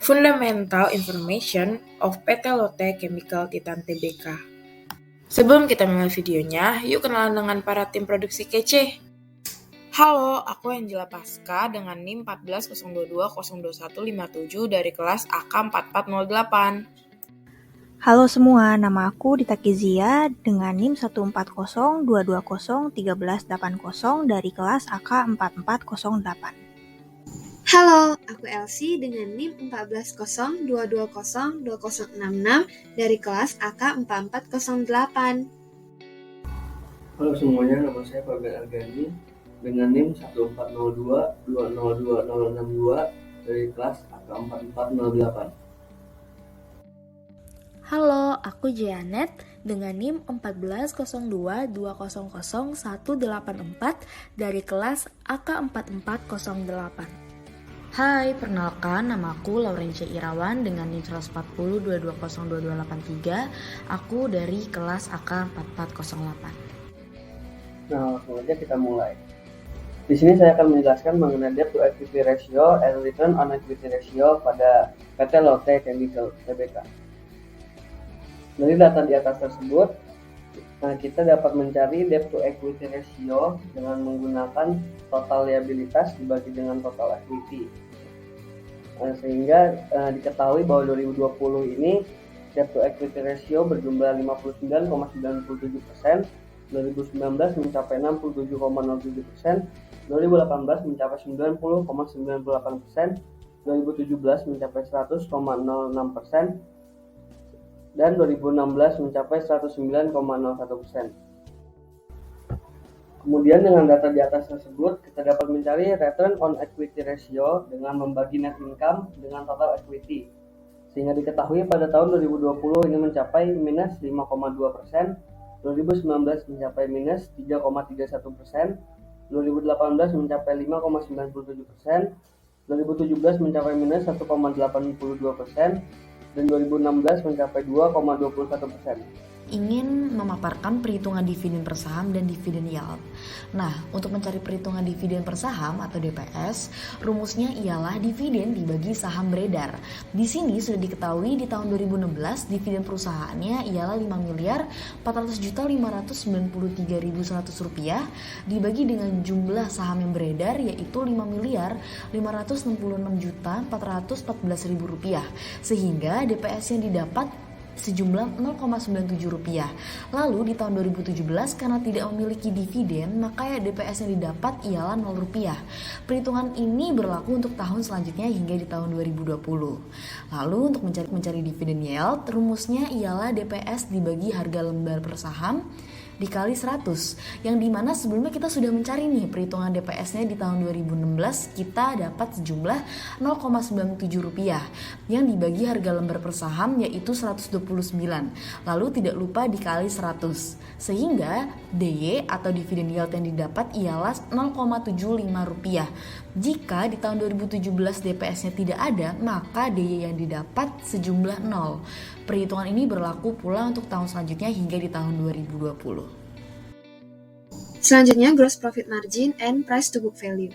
Fundamental Information of PT Lotte Chemical Titan Tbk. Sebelum kita mulai videonya, yuk kenalan dengan para tim produksi kece. Halo, aku Angela Pasca dengan NIM 140220157 dari kelas AK4408. Halo semua, nama aku Dita Kezia dengan NIM 14022201380 dari kelas AK4408. Halo, aku Elsie dengan NIM 14022202066 dari kelas AK4408. Halo semuanya, nama saya Fabian Argani dengan NIM 14022202062 dari kelas AK4408. Halo, aku Janet dengan NIM 14022000184 dari kelas AK4408. Hai, perkenalkan nama aku Laurencia Irawan dengan NIM 14022022283. Aku dari kelas AK4408. Nah, langsung aja kita mulai. Di sini saya akan menjelaskan mengenai debt to equity ratio and return on equity ratio pada PT Lotte Chemical Tbk. Dari data di atas tersebut, kita dapat mencari debt to equity ratio dengan menggunakan total liabilitas dibagi dengan total equity. Sehingga diketahui bahwa 2020 ini debt to equity ratio berjumlah 59,97%, 2019 mencapai 67,07%, 2018 mencapai 90,98%, 2017 mencapai 100,06%, dan 2016 mencapai 109,01%. Kemudian dengan data di atas tersebut, kita dapat mencari return on equity ratio dengan membagi net income dengan total equity. Sehingga diketahui pada tahun 2020 ini mencapai minus 5,2%, 2019 mencapai minus 3,31%, 2018 mencapai 5,97%, 2017 mencapai minus 1,82%, dan 2016 mencapai 2,21%. Ingin memaparkan perhitungan dividen per saham dan dividen yield. Nah, untuk mencari perhitungan dividen per saham atau DPS, rumusnya ialah dividen dibagi saham beredar. Di sini sudah diketahui di tahun 2016 dividen perusahaannya ialah 5.400.593.100 rupiah dibagi dengan jumlah saham yang beredar yaitu 5.566.414.000 rupiah, sehingga DPS yang didapat sejumlah 0,97 rupiah. Lalu di tahun 2017 karena tidak memiliki dividen, maka DPS yang didapat ialah 0 rupiah. Perhitungan ini berlaku untuk tahun selanjutnya hingga di tahun 2020. Lalu untuk mencari dividen yield, rumusnya ialah DPS dibagi harga lembar per saham dikali 100, yang dimana sebelumnya kita sudah mencari nih perhitungan DPS-nya di tahun 2016 kita dapat sejumlah 0,97 rupiah yang dibagi harga lembar per saham yaitu 129, lalu tidak lupa dikali 100, sehingga DY atau dividen yield yang didapat ialah 0,75 rupiah. Jika di tahun 2017 DPS-nya tidak ada, maka DY yang didapat sejumlah 0. Perhitungan ini berlaku pula untuk tahun selanjutnya hingga di tahun 2020. Selanjutnya, gross profit margin and price to book value.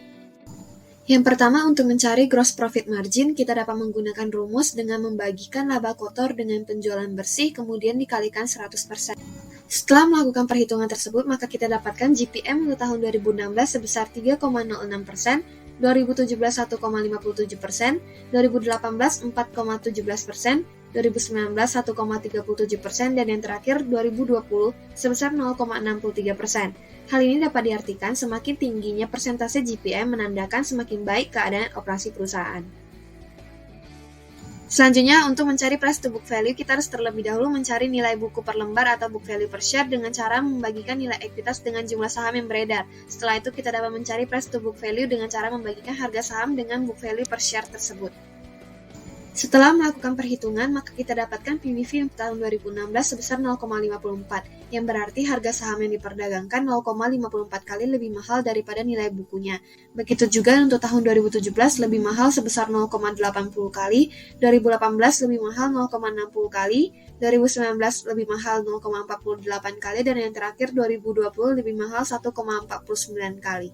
Yang pertama, untuk mencari gross profit margin, kita dapat menggunakan rumus dengan membagikan laba kotor dengan penjualan bersih, kemudian dikalikan 100%. Setelah melakukan perhitungan tersebut, maka kita dapatkan GPM untuk tahun 2016 sebesar 3,06%, 2017 1,57%, 2018 4,17%, 2019 1,37%, dan yang terakhir 2020 sebesar 0,63%. Hal ini dapat diartikan semakin tingginya persentase GPM menandakan semakin baik keadaan operasi perusahaan. Selanjutnya, untuk mencari price to book value, kita harus terlebih dahulu mencari nilai buku per lembar atau book value per share dengan cara membagikan nilai ekuitas dengan jumlah saham yang beredar. Setelah itu, kita dapat mencari price to book value dengan cara membagikan harga saham dengan book value per share tersebut. Setelah melakukan perhitungan, maka kita dapatkan PBV untuk tahun 2016 sebesar 0,54, yang berarti harga saham yang diperdagangkan 0,54 kali lebih mahal daripada nilai bukunya. Begitu juga untuk tahun 2017 lebih mahal sebesar 0,80 kali, 2018 lebih mahal 0,60 kali, 2019 lebih mahal 0,48 kali, dan yang terakhir 2020 lebih mahal 1,49 kali.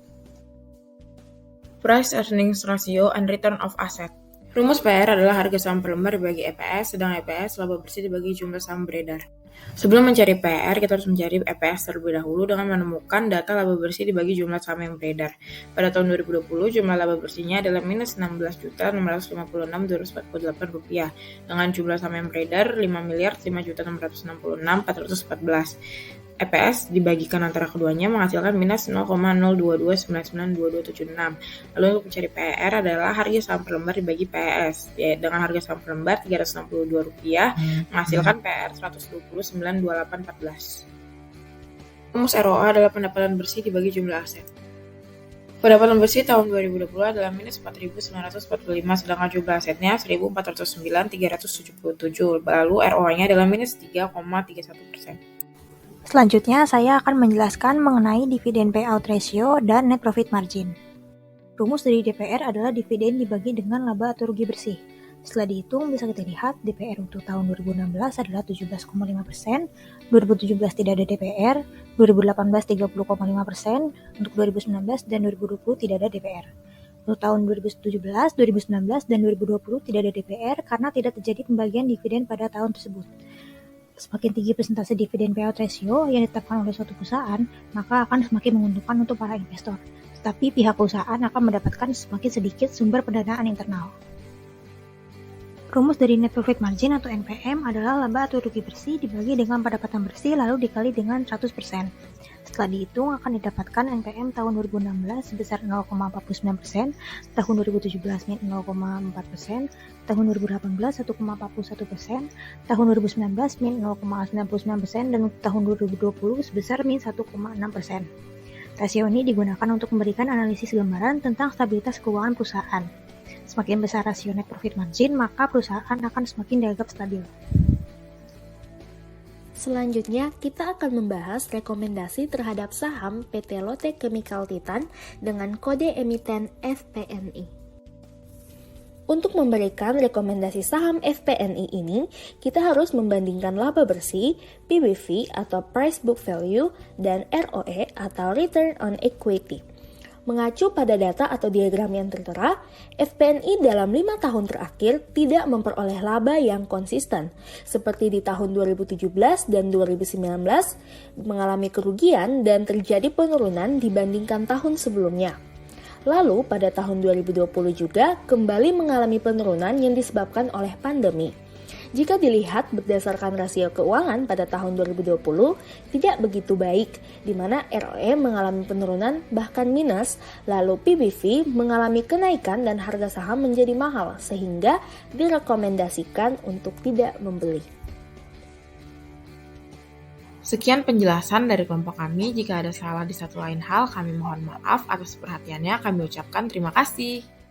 Price earnings ratio and return of asset. Rumus PR adalah harga saham per lembar dibagi EPS, sedang EPS laba bersih dibagi jumlah saham beredar. Sebelum mencari PR, kita harus mencari EPS terlebih dahulu dengan menemukan data laba bersih dibagi jumlah saham yang beredar. Pada tahun 2020, jumlah laba bersihnya adalah minus Rp16.656.248 dengan jumlah saham yang beredar Rp5.566.414. EPS dibagikan antara keduanya menghasilkan minus 0,022992276. Lalu untuk mencari PR adalah harga saham per lembar dibagi PS. Dengan harga saham per lembar Rp362 menghasilkan PR 120,92814. Rumus ROA adalah pendapatan bersih dibagi jumlah aset. Pendapatan bersih tahun 2020 adalah minus 4.945, sedangkan jumlah asetnya 1.409.377. Lalu ROA-nya adalah minus 3,31%. Selanjutnya, saya akan menjelaskan mengenai dividen payout ratio dan net profit margin. Rumus dari DPR adalah dividen dibagi dengan laba atau rugi bersih. Setelah dihitung, bisa kita lihat DPR untuk tahun 2016 adalah 17,5%, 2017 tidak ada DPR, 2018 30,5%, untuk 2019 dan 2020 tidak ada DPR. Untuk tahun 2017, 2019, dan 2020 tidak ada DPR karena tidak terjadi pembagian dividen pada tahun tersebut. Semakin tinggi persentase dividen payout ratio yang ditetapkan oleh suatu perusahaan, maka akan semakin menguntungkan untuk para investor. Tetapi pihak perusahaan akan mendapatkan semakin sedikit sumber pendanaan internal. Rumus dari net profit margin atau NPM adalah laba atau rugi bersih dibagi dengan pendapatan bersih lalu dikali dengan 100%. Setelah dihitung akan didapatkan NPM tahun 2016 sebesar 0,49%, tahun 2017 min 0,4%, tahun 2018 1,41%, tahun 2019 min 0,99%, dan untuk tahun 2020 sebesar min 1,6%. Rasio ini digunakan untuk memberikan analisis gambaran tentang stabilitas keuangan perusahaan. Semakin besar rasio net profit margin, maka perusahaan akan semakin dianggap stabil. Selanjutnya, kita akan membahas rekomendasi terhadap saham PT Lotte Chemical Titan dengan kode emiten FPNI. Untuk memberikan rekomendasi saham FPNI ini, kita harus membandingkan laba bersih, PBV atau Price Book Value, dan ROE atau Return on Equity. Mengacu pada data atau diagram yang tertera, FPNI dalam 5 tahun terakhir tidak memperoleh laba yang konsisten, seperti di tahun 2017 dan 2019 mengalami kerugian dan terjadi penurunan dibandingkan tahun sebelumnya. Lalu pada tahun 2020 juga kembali mengalami penurunan yang disebabkan oleh pandemi. Jika dilihat berdasarkan rasio keuangan pada tahun 2020 tidak begitu baik, di mana ROE mengalami penurunan bahkan minus, lalu PBV mengalami kenaikan dan harga saham menjadi mahal sehingga direkomendasikan untuk tidak membeli. Sekian penjelasan dari kelompok kami. Jika ada salah di satu lain hal, kami mohon maaf. Atas perhatiannya kami ucapkan terima kasih.